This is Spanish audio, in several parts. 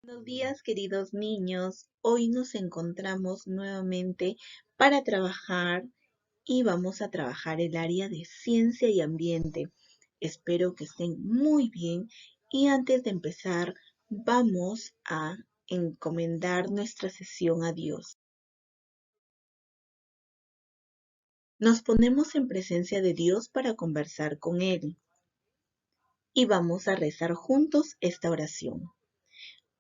Buenos días, queridos niños. Hoy nos encontramos nuevamente para trabajar y vamos a trabajar el área de ciencia y ambiente. Espero que estén muy bien y antes de empezar vamos a encomendar nuestra sesión a Dios. Nos ponemos en presencia de Dios para conversar con Él y vamos a rezar juntos esta oración.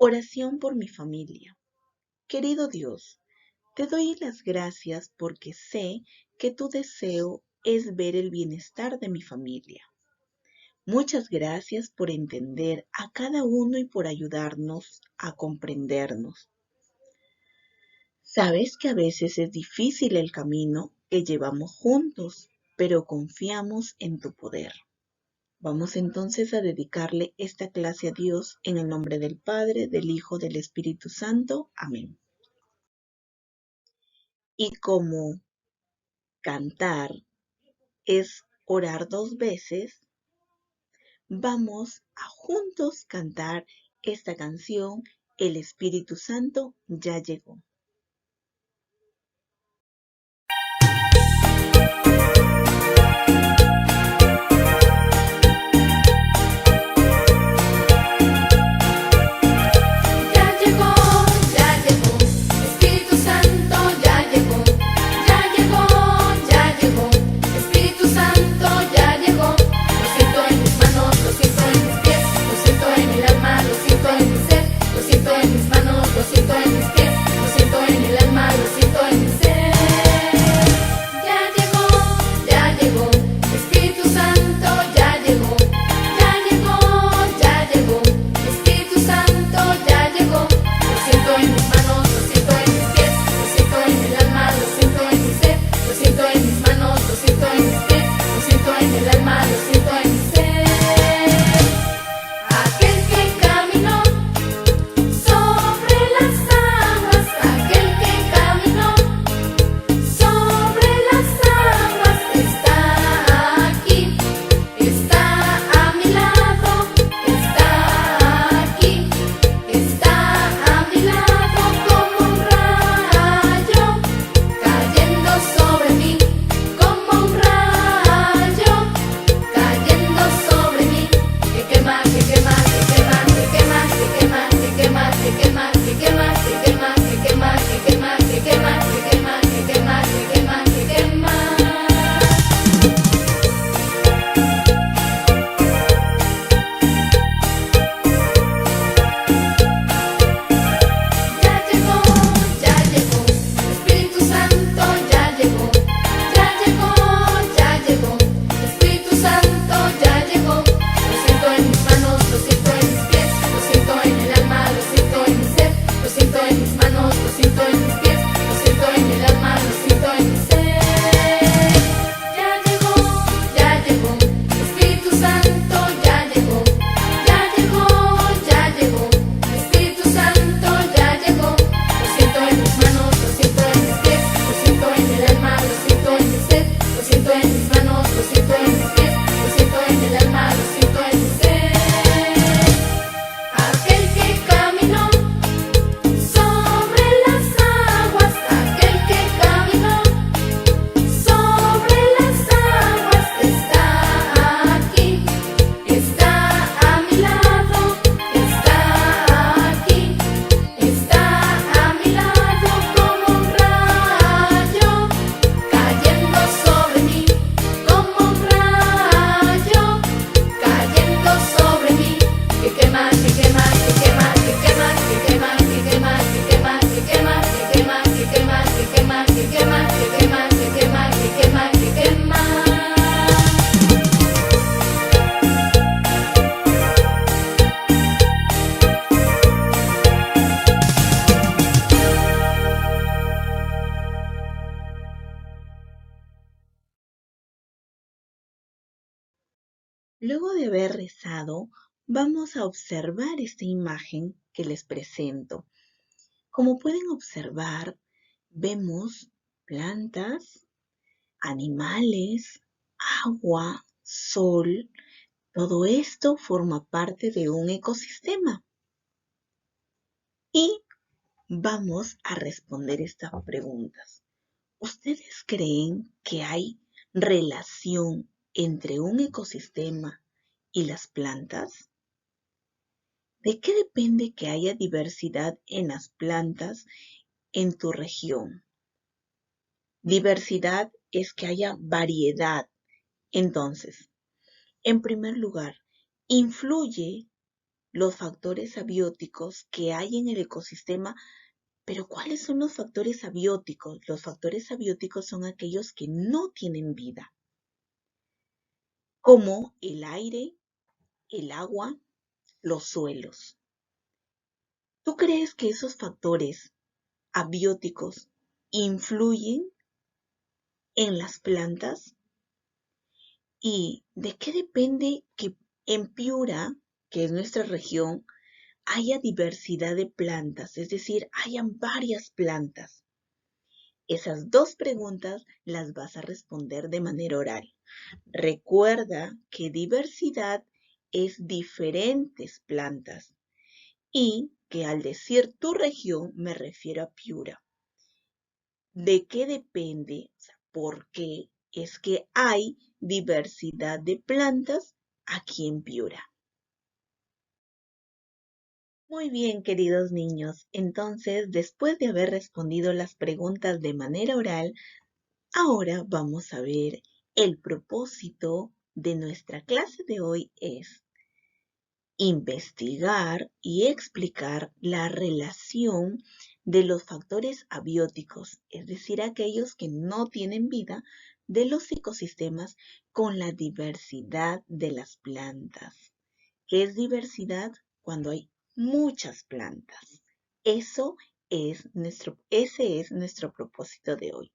Oración por mi familia. Querido Dios, te doy las gracias porque sé que tu deseo es ver el bienestar de mi familia. Muchas gracias por entender a cada uno y por ayudarnos a comprendernos. Sabes que a veces es difícil el camino que llevamos juntos, pero confiamos en tu poder. Vamos entonces a dedicarle esta clase a Dios en el nombre del Padre, del Hijo, del Espíritu Santo. Amén. Y como cantar es orar dos veces, vamos a juntos cantar esta canción, El Espíritu Santo ya llegó. Ya llegó, Espíritu Santo ya llegó, Espíritu Santo ya llegó. Lo siento en mis manos, lo siento en mis pies, lo siento en el alma, lo siento en mi ser, lo siento en mis manos, lo siento en mis pies, lo siento en el alma, lo siento en mi ser. Ya llegó, Espíritu Santo ya llegó, Espíritu Santo ya llegó. Lo siento en mis manos, lo siento en mis pies, lo siento en el alma, lo siento en mi ser, lo siento en mis manos, lo siento en mis pies, lo siento en el alma, lo siento en mi ser. Aquel que caminó sobre las aguas, aquel que caminó sobre las aguas está aquí, está a mi lado, está aquí, está a mi lado como un rayo cayendo sobre mí, como un rayo cayendo sobre mí, que quema, que quema, que quema, que quema, que quema, que quema, que quema, que quema, que quema, que quema, que quema, que quema, que quema, que quema, que quema, que quema. Ya llegó, Espíritu Santo ya llegó, Espíritu Santo ya llegó. Lo siento en mis manos, lo siento en mis pies, lo siento en el alma, lo siento en mi ser, lo siento en mis manos, lo siento en mis pies, lo siento en el alma, lo siento en mi ser. Ya llegó, Espíritu Santo ya llegó, Espíritu Santo ya llegó. Lo siento en mis manos, lo siento en mis pies, lo siento en el alma, lo siento en mi ser, lo siento en mis manos, lo siento en mis pies, lo siento en el alma, lo siento en mi ser. Aquel que caminó sobre las aguas, aquel que caminó sobre las aguas está aquí, está a mi lado, está aquí, está a mi lado como un rayo cayendo sobre mí, como un rayo cayendo sobre mí, que quema, que quema, que quema, que quema, que quema, que quema, que quema, que quema, que quema, que quema, que quema, que quema, que quema, que quema, que quema, que quema. Luego de haber rezado, vamos a observar esta imagen que les presento. Como pueden observar, vemos plantas, animales, agua, sol. Todo esto forma parte de un ecosistema. vamos a responder estas preguntas. ¿Ustedes creen que hay relación entre un ecosistema y las plantas? ¿De qué depende que haya diversidad en las plantas en tu región? Diversidad es que haya variedad. Entonces, en primer lugar, influye los factores abióticos que hay en el ecosistema. Pero ¿cuáles son los factores abióticos? Los factores abióticos son aquellos que no tienen vida, como el aire, el agua, los suelos. ¿Tú crees que esos factores abióticos influyen en las plantas? ¿Y de qué depende que en Piura, que es nuestra región, haya diversidad de plantas? Es decir, hayan varias plantas. Esas dos preguntas las vas a responder de manera oral. Recuerda que diversidad es diferentes plantas y que al decir tu región me refiero a Piura. ¿De qué depende? O sea, ¿por qué es que hay diversidad de plantas aquí en Piura? Muy bien, queridos niños. Entonces, después de haber respondido las preguntas de manera oral, ahora vamos a ver el propósito de nuestra clase de hoy es investigar y explicar la relación de los factores abióticos, es decir, aquellos que no tienen vida, de los ecosistemas con la diversidad de las plantas. ¿Qué es diversidad? Cuando hay muchas plantas. Ese es nuestro propósito de hoy.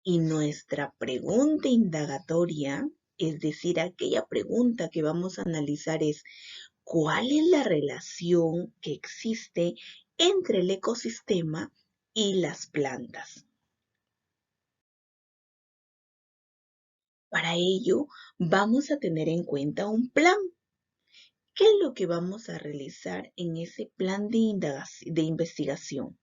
Y nuestra pregunta indagatoria, es decir, aquella pregunta que vamos a analizar es, ¿cuál es la relación que existe entre el ecosistema y las plantas? Para ello, vamos a tener en cuenta un plan. ¿Qué es lo que vamos a realizar en ese plan de investigación?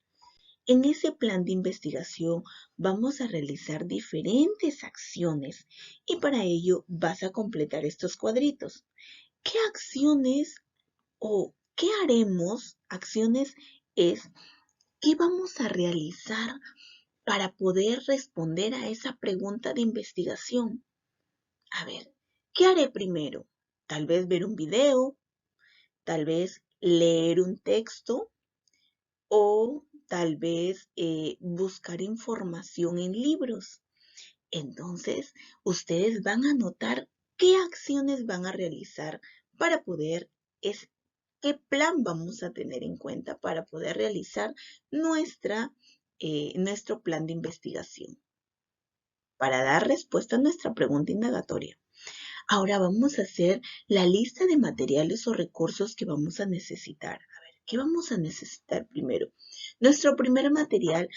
En ese plan de investigación vamos a realizar diferentes acciones y para ello vas a completar estos cuadritos. ¿Qué acciones o qué haremos? Acciones es ¿qué vamos a realizar para poder responder a esa pregunta de investigación? A ver, ¿qué haré primero? Tal vez ver un video, tal vez leer un texto o tal vez buscar información en libros. Entonces, ustedes van a anotar qué acciones van a realizar para poder, qué plan vamos a tener en cuenta para poder realizar nuestro plan de investigación, para dar respuesta a nuestra pregunta indagatoria. Ahora vamos a hacer la lista de materiales o recursos que vamos a necesitar. A ver, ¿qué vamos a necesitar primero? Nuestro primer material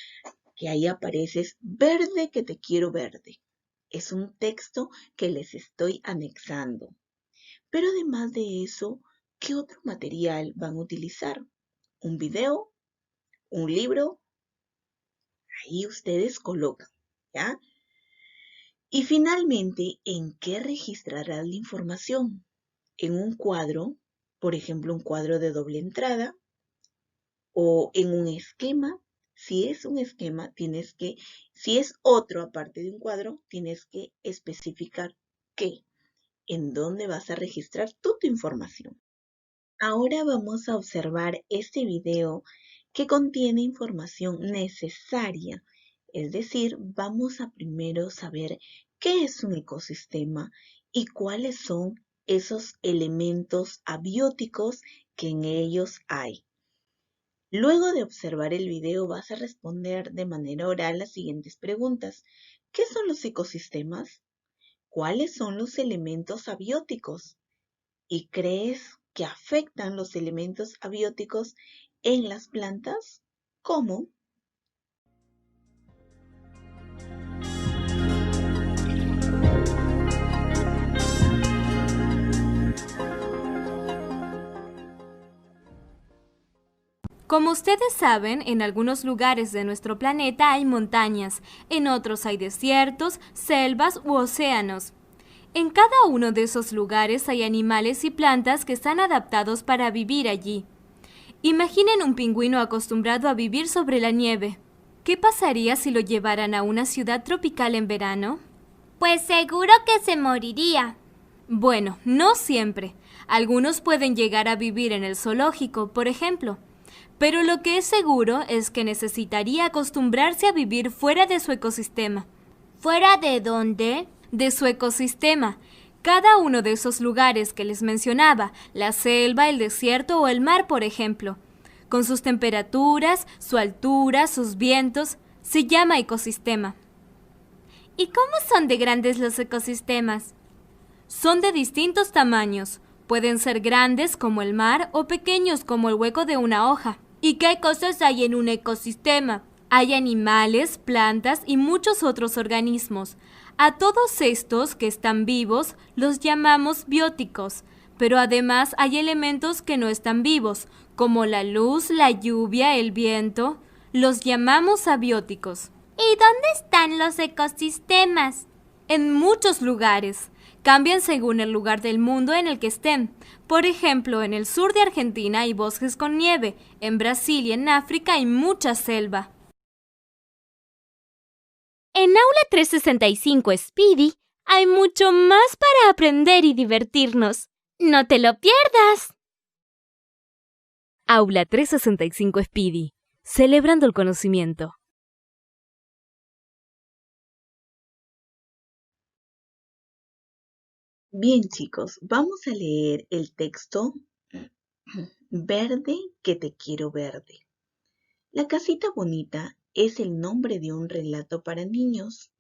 que ahí aparece es Verde que te quiero verde. Es un texto que les estoy anexando. Pero además de eso, ¿qué otro material van a utilizar? ¿Un video? ¿Un libro? Ahí ustedes colocan, ¿ya? Y finalmente, ¿en qué registrarás la información? ¿En un cuadro? Por ejemplo, un cuadro de doble entrada. ¿O en un esquema? Si es un esquema, si es otro aparte de un cuadro, tienes que especificar qué, en dónde vas a registrar tu información. Ahora vamos a observar este video que contiene información necesaria. Es decir, vamos a primero saber qué es un ecosistema y cuáles son esos elementos abióticos que en ellos hay. Luego de observar el video vas a responder de manera oral las siguientes preguntas. ¿Qué son los ecosistemas? ¿Cuáles son los elementos abióticos? ¿Y crees que afectan los elementos abióticos en las plantas? ¿Cómo? Como ustedes saben, en algunos lugares de nuestro planeta hay montañas, en otros hay desiertos, selvas u océanos. En cada uno de esos lugares hay animales y plantas que están adaptados para vivir allí. Imaginen un pingüino acostumbrado a vivir sobre la nieve. ¿Qué pasaría si lo llevaran a una ciudad tropical en verano? Pues seguro que se moriría. Bueno, no siempre. Algunos pueden llegar a vivir en el zoológico, por ejemplo. Pero lo que es seguro es que necesitaría acostumbrarse a vivir fuera de su ecosistema. ¿Fuera de dónde? De su ecosistema. Cada uno de esos lugares que les mencionaba, la selva, el desierto o el mar, por ejemplo, con sus temperaturas, su altura, sus vientos, se llama ecosistema. ¿Y cómo son de grandes los ecosistemas? Son de distintos tamaños. Pueden ser grandes como el mar o pequeños como el hueco de una hoja. ¿Y qué cosas hay en un ecosistema? Hay animales, plantas y muchos otros organismos. A todos estos que están vivos los llamamos bióticos, pero además hay elementos que no están vivos, como la luz, la lluvia, el viento. Los llamamos abióticos. ¿Y dónde están los ecosistemas? En muchos lugares. Cambian según el lugar del mundo en el que estén. Por ejemplo, en el sur de Argentina hay bosques con nieve, en Brasil y en África hay mucha selva. En Aula 365 Speedy hay mucho más para aprender y divertirnos. ¡No te lo pierdas! Aula 365 Speedy, celebrando el conocimiento. Bien, chicos, vamos a leer el texto Verde que te quiero verde. La casita bonita es el nombre de un relato para niños,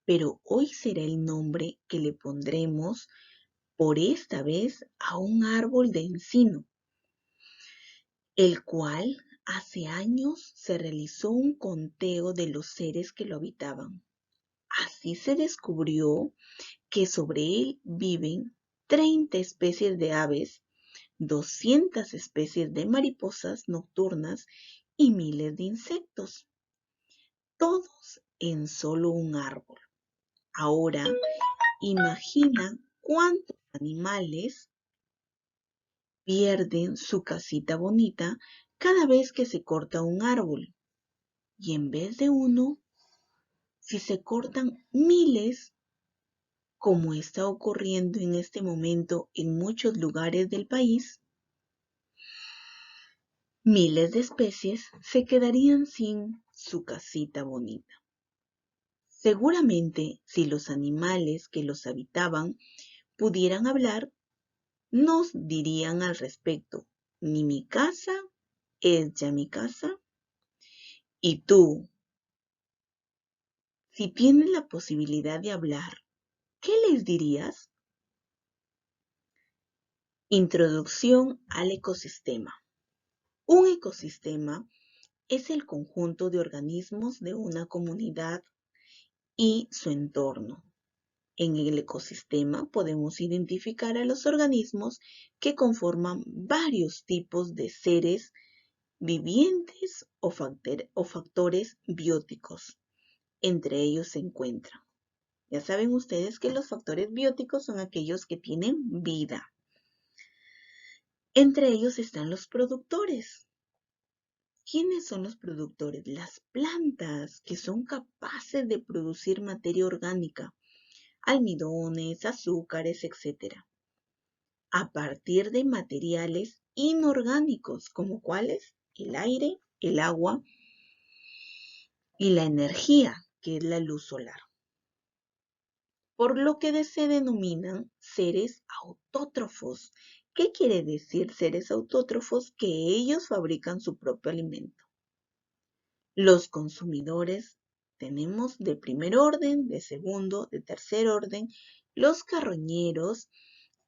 pero hoy será el nombre que le pondremos por esta vez a un árbol de encino, el cual hace años se realizó un conteo de los seres que lo habitaban. Así se descubrió que sobre él viven 30 especies de aves, 200 especies de mariposas nocturnas y miles de insectos, todos en solo un árbol. Ahora, imagina cuántos animales pierden su casita bonita cada vez que se corta un árbol. Y en vez de uno, si se cortan miles, como está ocurriendo en este momento en muchos lugares del país, miles de especies se quedarían sin su casita bonita. Seguramente, si los animales que los habitaban pudieran hablar, nos dirían al respecto: ni mi casa es ya mi casa. Y tú, si tienes la posibilidad de hablar, ¿qué les dirías? Introducción al ecosistema. Un ecosistema es el conjunto de organismos de una comunidad y su entorno. En el ecosistema podemos identificar a los organismos que conforman varios tipos de seres vivientes o factores bióticos. Entre ellos se encuentran. Ya saben ustedes que los factores bióticos son aquellos que tienen vida. Entre ellos están los productores. ¿Quiénes son los productores? Las plantas, que son capaces de producir materia orgánica, almidones, azúcares, etc., a partir de materiales inorgánicos, como cuáles: el aire, el agua y la energía, que es la luz solar. Por lo que se denominan seres autótrofos. ¿Qué quiere decir seres autótrofos? Que ellos fabrican su propio alimento. Los consumidores tenemos de primer orden, de segundo, de tercer orden, los carroñeros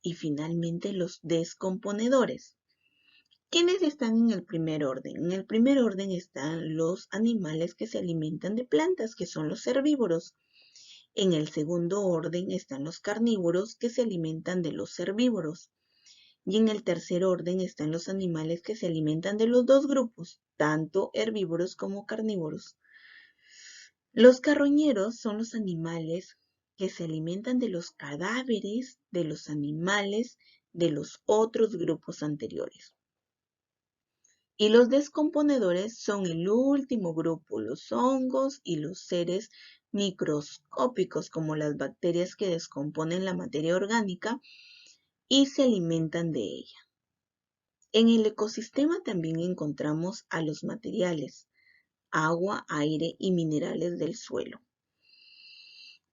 y finalmente los descomponedores. ¿Quiénes están en el primer orden? En el primer orden están los animales que se alimentan de plantas, que son los herbívoros. En el segundo orden están los carnívoros, que se alimentan de los herbívoros. Y en el tercer orden están los animales que se alimentan de los dos grupos, tanto herbívoros como carnívoros. Los carroñeros son los animales que se alimentan de los cadáveres de los animales de los otros grupos anteriores. Y los descomponedores son el último grupo, los hongos y los seres microscópicos como las bacterias que descomponen la materia orgánica y se alimentan de ella. En el ecosistema también encontramos a los materiales, agua, aire y minerales del suelo.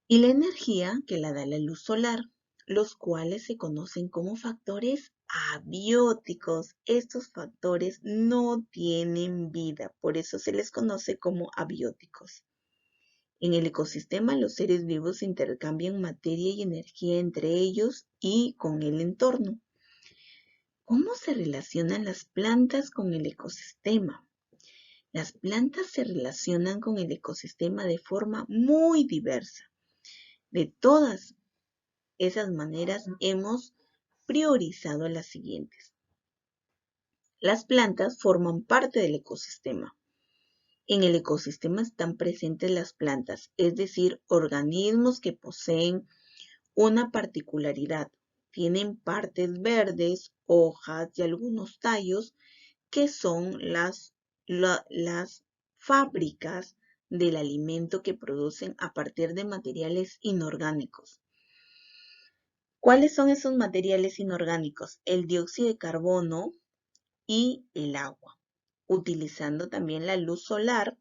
Y la energía que la da la luz solar, los cuales se conocen como factores abióticos. Estos factores no tienen vida, por eso se les conoce como abióticos. En el ecosistema, los seres vivos intercambian materia y energía entre ellos y con el entorno. ¿Cómo se relacionan las plantas con el ecosistema? Las plantas se relacionan con el ecosistema de forma muy diversa. De todas esas maneras hemos priorizado las siguientes. Las plantas forman parte del ecosistema. En el ecosistema están presentes las plantas, es decir, organismos que poseen una particularidad. Tienen partes verdes, hojas y algunos tallos que son las fábricas del alimento que producen a partir de materiales inorgánicos. ¿Cuáles son esos materiales inorgánicos? El dióxido de carbono y el agua, utilizando también la luz solar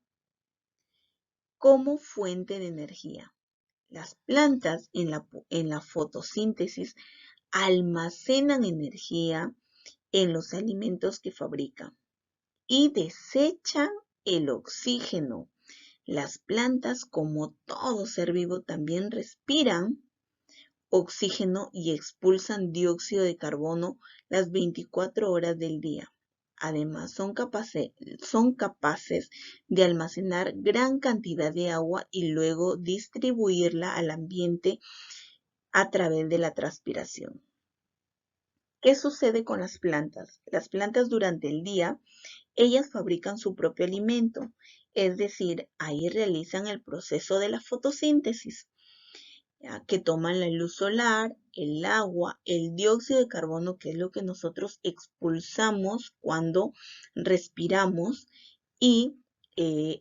como fuente de energía. Las plantas en la fotosíntesis almacenan energía en los alimentos que fabrican y desechan el oxígeno. Las plantas, como todo ser vivo, también respiran oxígeno y expulsan dióxido de carbono las 24 horas del día. Además, son capaces de almacenar gran cantidad de agua y luego distribuirla al ambiente a través de la transpiración. ¿Qué sucede con las plantas? Las plantas durante el día, ellas fabrican su propio alimento, es decir, ahí realizan el proceso de la fotosíntesis, ¿ya? Que toman la luz solar, el agua, el dióxido de carbono, que es lo que nosotros expulsamos cuando respiramos, y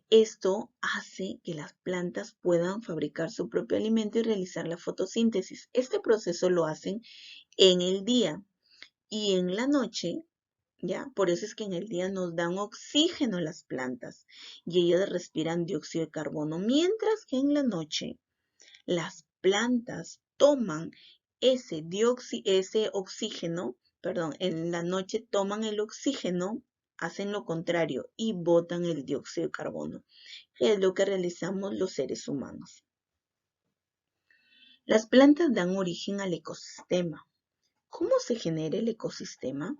esto hace que las plantas puedan fabricar su propio alimento y realizar la fotosíntesis. Este proceso lo hacen en el día y en la noche, ¿ya? Por eso es que en el día nos dan oxígeno las plantas y ellas respiran dióxido de carbono, mientras que en la noche las plantas toman ese oxígeno, en la noche toman el oxígeno, hacen lo contrario y botan el dióxido de carbono, que es lo que realizamos los seres humanos. Las plantas dan origen al ecosistema. ¿Cómo se genera el ecosistema?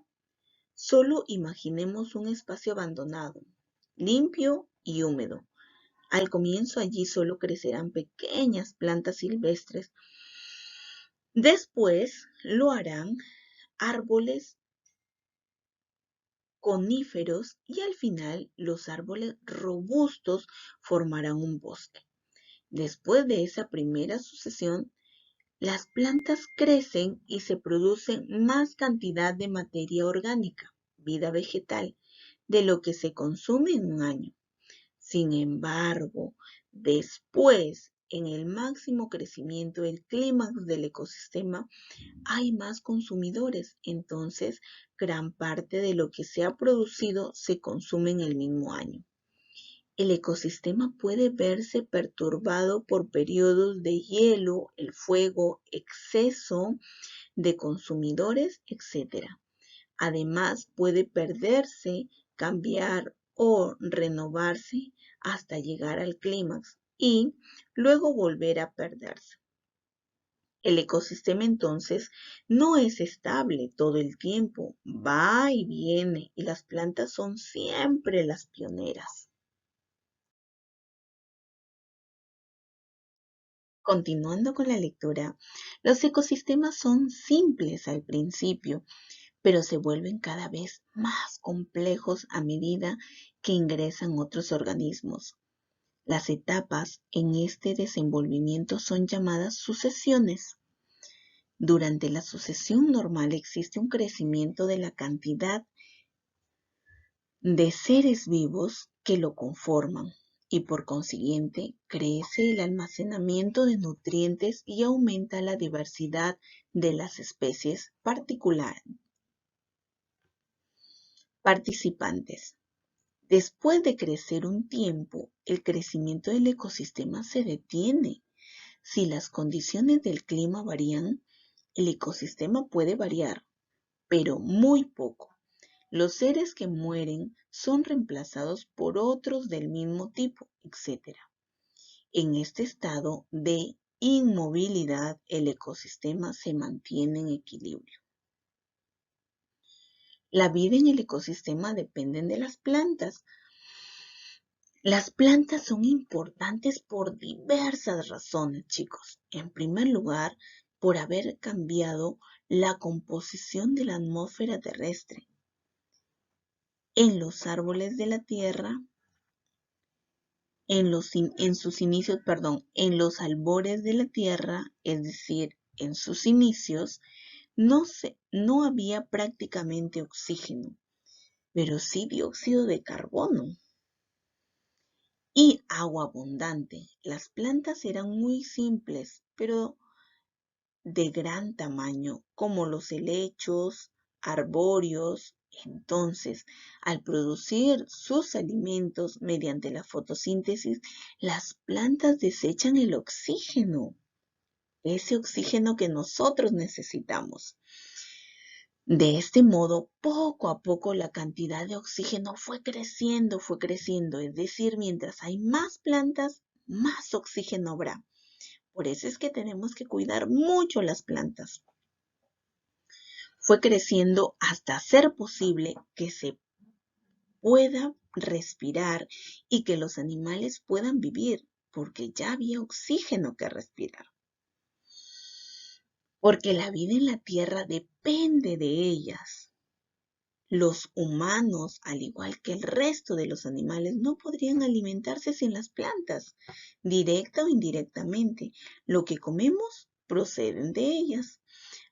Solo imaginemos un espacio abandonado, limpio y húmedo. Al comienzo allí solo crecerán pequeñas plantas silvestres. Después lo harán árboles coníferos y al final los árboles robustos formarán un bosque. Después de esa primera sucesión, las plantas crecen y se producen más cantidad de materia orgánica, vida vegetal, de lo que se consume en un año. Sin embargo, después, en el máximo crecimiento, el clímax del ecosistema, hay más consumidores. Entonces, gran parte de lo que se ha producido se consume en el mismo año. El ecosistema puede verse perturbado por periodos de hielo, el fuego, exceso de consumidores, etc. Además, puede perderse, cambiar o renovarse hasta llegar al clímax y luego volver a perderse. El ecosistema entonces no es estable todo el tiempo, va y viene y las plantas son siempre las pioneras. Continuando con la lectura, los ecosistemas son simples al principio, pero se vuelven cada vez más complejos a medida que ingresan otros organismos. Las etapas en este desenvolvimiento son llamadas sucesiones. Durante la sucesión normal existe un crecimiento de la cantidad de seres vivos que lo conforman y por consiguiente crece el almacenamiento de nutrientes y aumenta la diversidad de las especies participantes. Después de crecer un tiempo, el crecimiento del ecosistema se detiene. Si las condiciones del clima varían, el ecosistema puede variar, pero muy poco. Los seres que mueren son reemplazados por otros del mismo tipo, etc. En este estado de inmovilidad, el ecosistema se mantiene en equilibrio. La vida en el ecosistema depende de las plantas. Las plantas son importantes por diversas razones, chicos. En primer lugar, por haber cambiado la composición de la atmósfera terrestre. En los árboles de la tierra, en los albores de la tierra, es decir, en sus inicios, no había prácticamente oxígeno, pero sí dióxido de carbono y agua abundante. Las plantas eran muy simples, pero de gran tamaño, como los helechos, arbóreos. Entonces, al producir sus alimentos mediante la fotosíntesis, las plantas desechan el oxígeno, ese oxígeno que nosotros necesitamos. De este modo, poco a poco la cantidad de oxígeno fue creciendo, es decir, mientras hay más plantas, más oxígeno habrá. Por eso es que tenemos que cuidar mucho las plantas. Fue creciendo hasta ser posible que se pueda respirar y que los animales puedan vivir, porque ya había oxígeno que respirar. Porque la vida en la tierra depende de ellas. Los humanos, al igual que el resto de los animales, no podrían alimentarse sin las plantas, directa o indirectamente. Lo que comemos procede de ellas.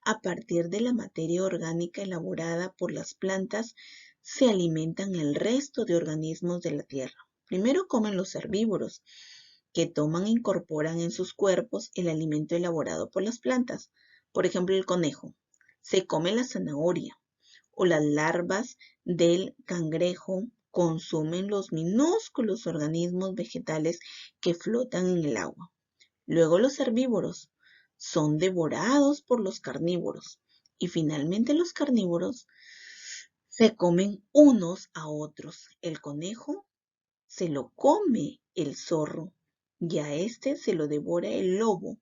A partir de la materia orgánica elaborada por las plantas, se alimentan el resto de organismos de la tierra. Primero comen los herbívoros, que toman e incorporan en sus cuerpos el alimento elaborado por las plantas. Por ejemplo, el conejo se come la zanahoria, o las larvas del cangrejo consumen los minúsculos organismos vegetales que flotan en el agua. Luego los herbívoros son devorados por los carnívoros y finalmente los carnívoros se comen unos a otros. El conejo se lo come el zorro y a este se lo devora el lobo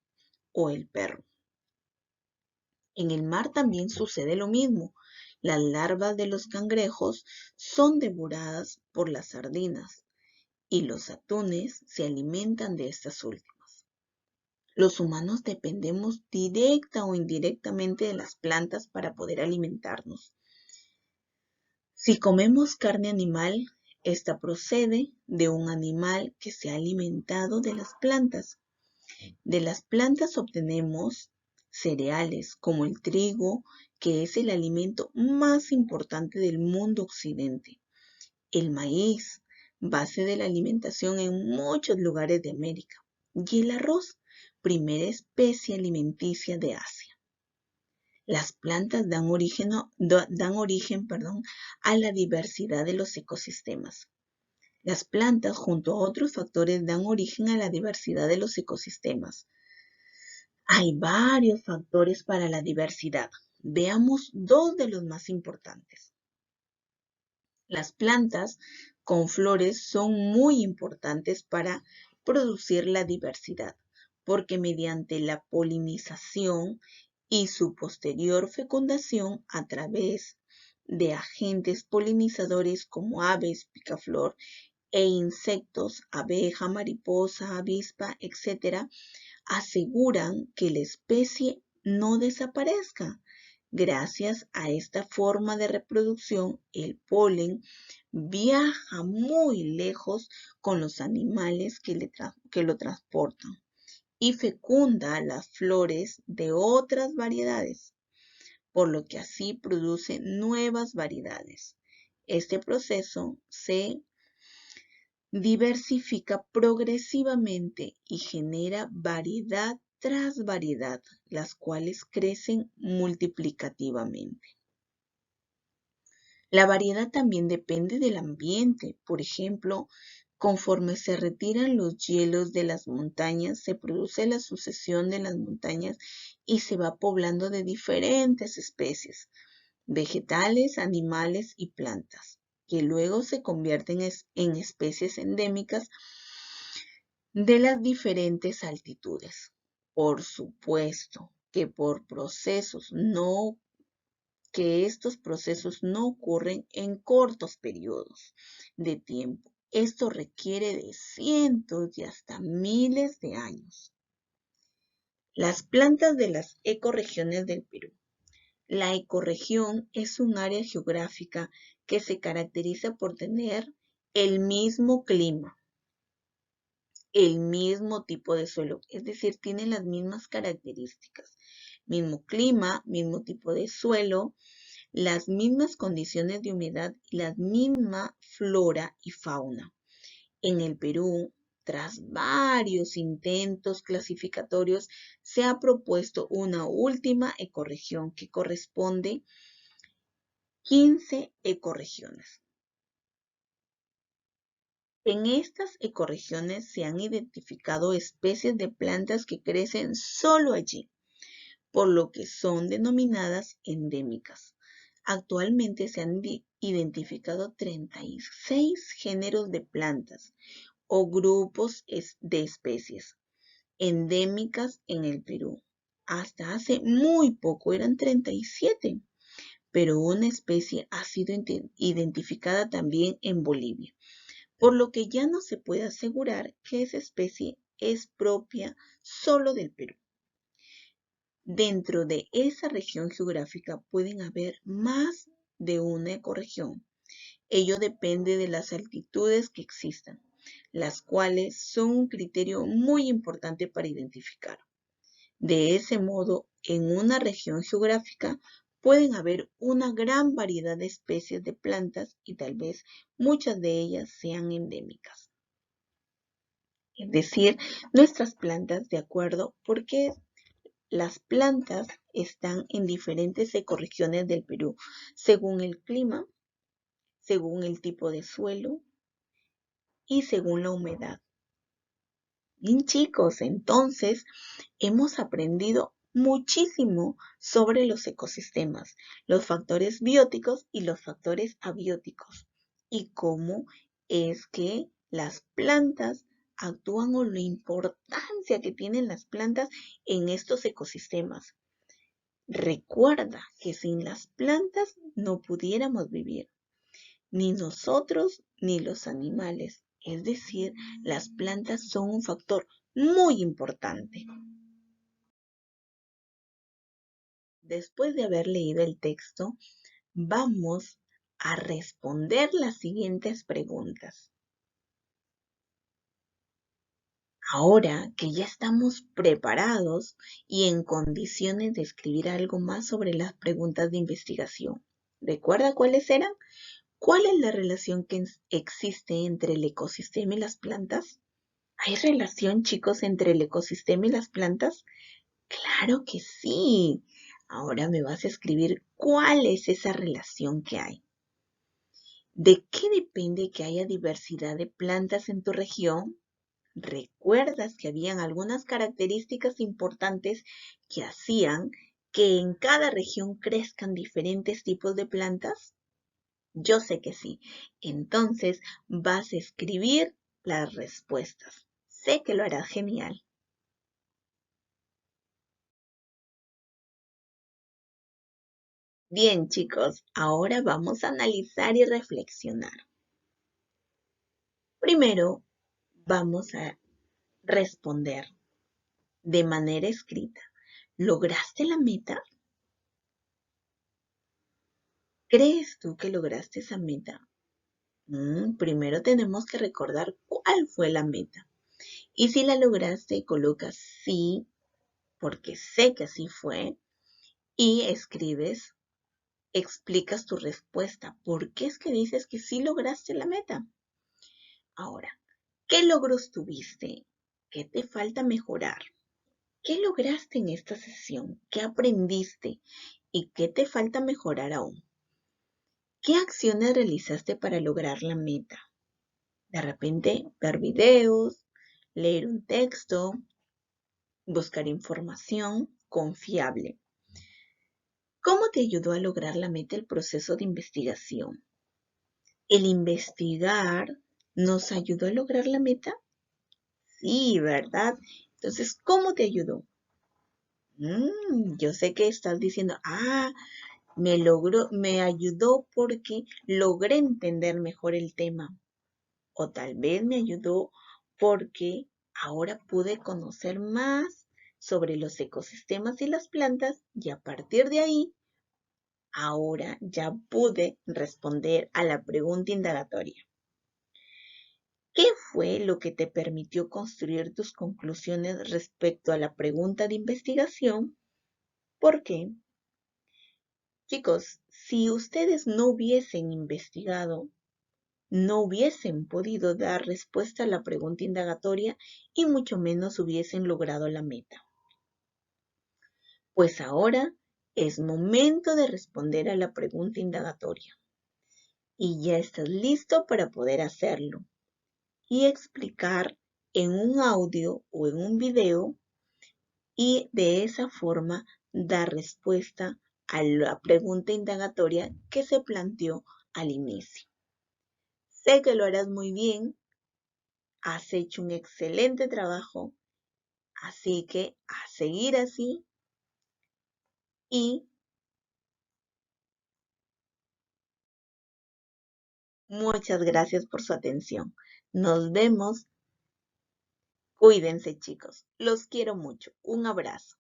o el perro. En el mar también sucede lo mismo. Las larvas de los cangrejos son devoradas por las sardinas y los atunes se alimentan de estas últimas. Los humanos dependemos directa o indirectamente de las plantas para poder alimentarnos. Si comemos carne animal, esta procede de un animal que se ha alimentado de las plantas. De las plantas obtenemos cereales como el trigo, que es el alimento más importante del mundo occidente. El maíz, base de la alimentación en muchos lugares de América. Y el arroz, primera especie alimenticia de Asia. Las plantas dan origen a la diversidad de los ecosistemas. Las plantas, junto a otros factores, dan origen a la diversidad de los ecosistemas. Hay varios factores para la diversidad. Veamos dos de los más importantes. Las plantas con flores son muy importantes para producir la diversidad, porque mediante la polinización y su posterior fecundación a través de agentes polinizadores como aves, picaflor e insectos, abeja, mariposa, avispa, etc., aseguran que la especie no desaparezca, Gracias a esta forma de reproducción, el polen viaja muy lejos con los animales que lo transportan y fecunda las flores de otras variedades, por lo que así produce nuevas variedades. Este proceso se diversifica progresivamente y genera variedad tras variedad, las cuales crecen multiplicativamente. La variedad también depende del ambiente. Por ejemplo, conforme se retiran los hielos de las montañas, se produce la sucesión de las montañas y se va poblando de diferentes especies, vegetales, animales y plantas, que luego se convierten en especies endémicas de las diferentes altitudes. Por supuesto que estos procesos no ocurren en cortos periodos de tiempo. Esto requiere de cientos y hasta miles de años. Las plantas de las ecorregiones del Perú. La ecorregión es un área geográfica que se caracteriza por tener el mismo clima, el mismo tipo de suelo, es decir, tiene las mismas características, mismo clima, mismo tipo de suelo, las mismas condiciones de humedad y la misma flora y fauna. En el Perú, tras varios intentos clasificatorios, se ha propuesto una última ecorregión que corresponde 15 ecorregiones. En estas ecorregiones se han identificado especies de plantas que crecen solo allí, por lo que son denominadas endémicas. Actualmente se han identificado 36 géneros de plantas o grupos de especies endémicas en el Perú. Hasta hace muy poco eran 37, pero una especie ha sido identificada también en Bolivia, por lo que ya no se puede asegurar que esa especie es propia solo del Perú. Dentro de esa región geográfica pueden haber más de una ecorregión. Ello depende de las altitudes que existan, las cuales son un criterio muy importante para identificar. De ese modo, en una región geográfica pueden haber una gran variedad de especies de plantas y tal vez muchas de ellas sean endémicas. Es decir, nuestras plantas, de acuerdo, porque las plantas están en diferentes ecorregiones del Perú, según el clima, según el tipo de suelo y según la humedad. Bien, chicos, entonces hemos aprendido muchísimo sobre los ecosistemas, los factores bióticos y los factores abióticos, y cómo es que las plantas actúan o la importancia que tienen las plantas en estos ecosistemas. Recuerda que sin las plantas no pudiéramos vivir, ni nosotros ni los animales. Es decir, las plantas son un factor muy importante. Después de haber leído el texto, vamos a responder las siguientes preguntas. Ahora que ya estamos preparados y en condiciones de escribir algo más sobre las preguntas de investigación, ¿recuerda cuáles eran? ¿Cuál es la relación que existe entre el ecosistema y las plantas? ¿Hay relación, chicos, entre el ecosistema y las plantas? Claro que sí. Ahora me vas a escribir cuál es esa relación que hay. ¿De qué depende que haya diversidad de plantas en tu región? ¿Recuerdas que habían algunas características importantes que hacían que en cada región crezcan diferentes tipos de plantas? Yo sé que sí. Entonces vas a escribir las respuestas. Sé que lo harás genial. Bien, chicos, ahora vamos a analizar y reflexionar. Primero, vamos a responder de manera escrita. ¿Lograste la meta? ¿Crees tú que lograste esa meta? Primero tenemos que recordar cuál fue la meta. Y si la lograste, colocas sí, porque sé que así fue, y escribes, explicas tu respuesta. ¿Por qué es que dices que sí lograste la meta? Ahora, ¿qué logros tuviste? ¿Qué te falta mejorar? ¿Qué lograste en esta sesión? ¿Qué aprendiste? ¿Y qué te falta mejorar aún? ¿Qué acciones realizaste para lograr la meta? De repente, ver videos, leer un texto, buscar información confiable. ¿Cómo te ayudó a lograr la meta el proceso de investigación? ¿El investigar nos ayudó a lograr la meta? Sí, ¿verdad? Entonces, ¿cómo te ayudó? Yo sé que estás diciendo, me ayudó porque logré entender mejor el tema. O tal vez me ayudó porque ahora pude conocer más sobre los ecosistemas y las plantas y a partir de ahí, ahora ya pude responder a la pregunta indagatoria. ¿Qué fue lo que te permitió construir tus conclusiones respecto a la pregunta de investigación? ¿Por qué? Chicos, si ustedes no hubiesen investigado, no hubiesen podido dar respuesta a la pregunta indagatoria y mucho menos hubiesen logrado la meta. Pues ahora es momento de responder a la pregunta indagatoria. Y ya estás listo para poder hacerlo y explicar en un audio o en un video y de esa forma dar respuesta a la pregunta indagatoria que se planteó al inicio. Sé que lo harás muy bien, has hecho un excelente trabajo, así que a seguir así y muchas gracias por su atención. Nos vemos. Cuídense, chicos. Los quiero mucho. Un abrazo.